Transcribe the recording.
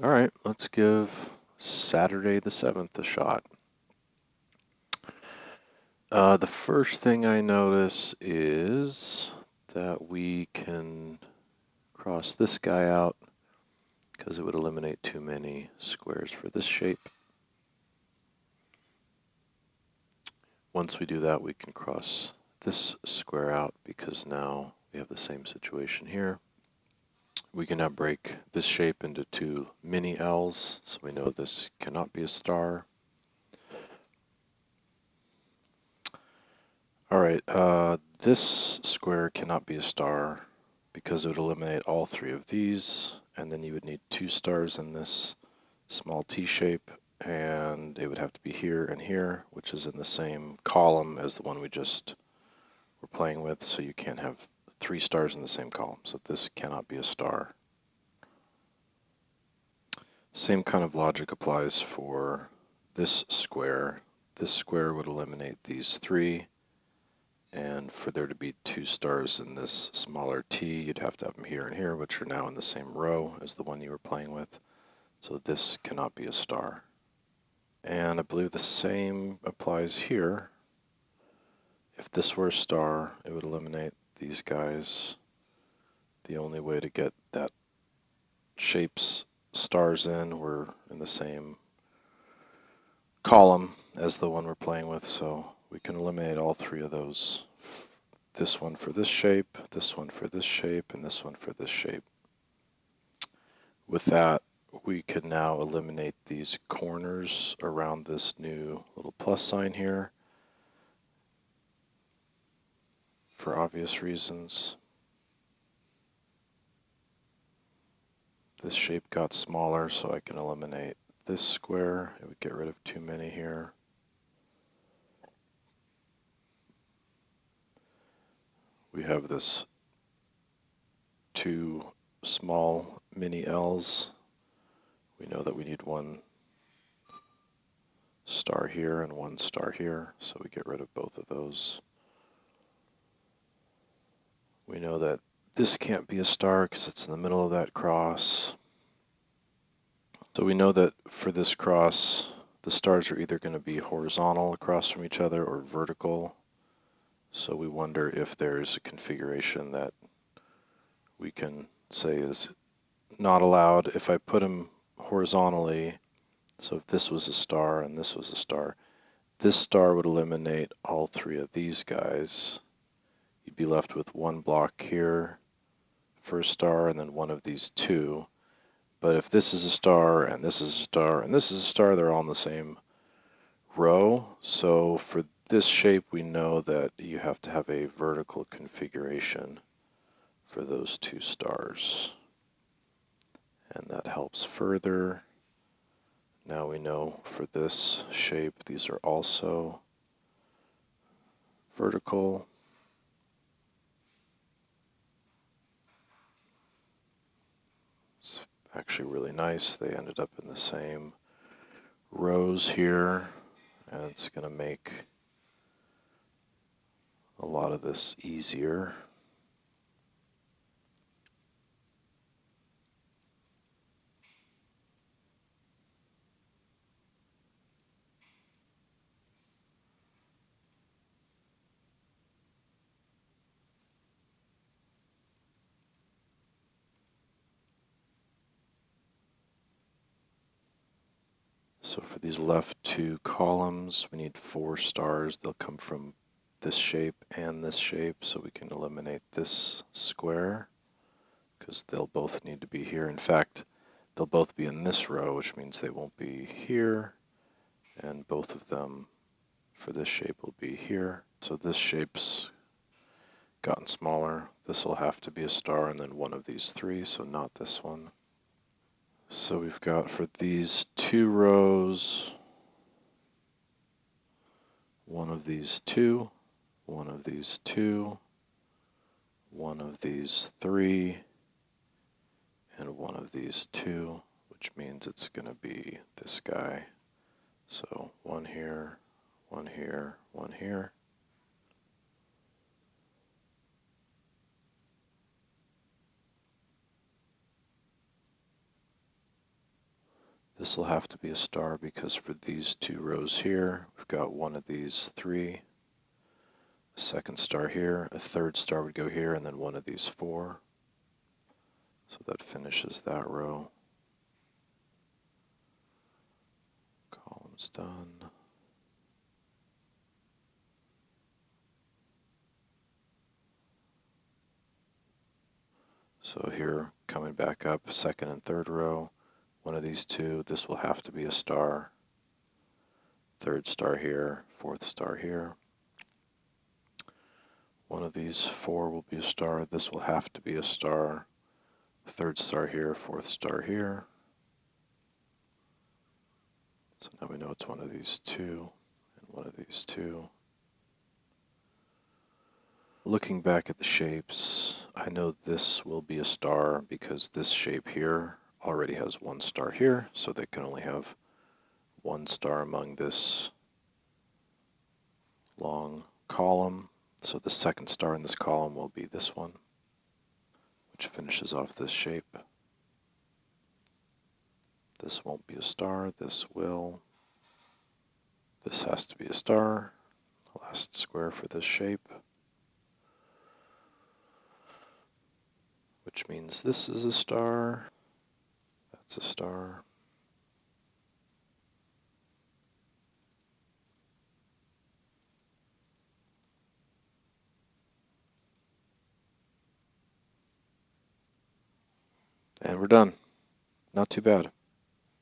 All right, let's give Saturday the 7th a shot. The first thing I notice is that we can cross this guy out because it would eliminate too many squares for this shape. Once we do that, we can cross this square out because now we have the same situation here. We can now break this shape into two mini L's, so we know this cannot be a star. All right, this square cannot be a star because it would eliminate all three of these, and then you would need two stars in this small T shape, and it would have to be here and here, which is in the same column as the one we just were playing with, so you can't have three stars in the same column, so this cannot be a star. Same kind of logic applies for this square. This square would eliminate these three, and for there to be two stars in this smaller T, you'd have to have them here and here, which are now in the same row as the one you were playing with. So this cannot be a star. And I believe the same applies here. If this were a star, it would eliminate these guys. The only way to get that shape's stars in were in the same column as the one we're playing with, so we can eliminate all three of those. This one for this shape, this one for this shape, and this one for this shape. With that, we can now eliminate these corners around this new little plus sign here for obvious reasons. This shape got smaller, so I can eliminate this square. It would get rid of too many here. We have this two small mini L's. We know that we need one star here and one star here, so we get rid of both of those. We know that this can't be a star because it's in the middle of that cross. So we know that for this cross, the stars are either going to be horizontal across from each other or vertical. So we wonder if there's a configuration that we can say is not allowed. If I put them horizontally, so if this was a star and this was a star, this star would eliminate all three of these guys. You'd be left with one block here for a star and then one of these two. But if this is a star and this is a star and this is a star, they're all in the same row. So for this shape, we know that you have to have a vertical configuration for those two stars. And that helps further. Now we know for this shape, these are also vertical. It's actually really nice. They ended up in the same rows here, and it's going to make a lot of this easier. So for these left two columns, we need 4 stars. They'll come from this shape and this shape, so we can eliminate this square because they'll both need to be here. In fact, they'll both be in this row, which means they won't be here, and both of them for this shape will be here. So this shape's gotten smaller. This will have to be a star and then one of these three, so not this one. So we've got for these 2 rows, one of these 2, one of these 2, one of these 3, and one of these 2, which means it's going to be this guy. So one here, one here, one here. This will have to be a star because for these two rows here, we've got one of these three, a second star here, a third star would go here, and then one of these four. So that finishes that row. Column's done. So here, coming back up, second and third row, one of these two, this will have to be a star. Third star here, fourth star here. One of these four will be a star. This will have to be a star. Third star here, fourth star here. So now we know it's one of these two and one of these two. Looking back at the shapes, I know this will be a star because this shape here already has one star here, so they can only have one star among this long column. So the second star in this column will be this one, which finishes off this shape. This won't be a star, this will. This has to be a star, last square for this shape, which means this is a star, that's a star. And we're done. Not too bad.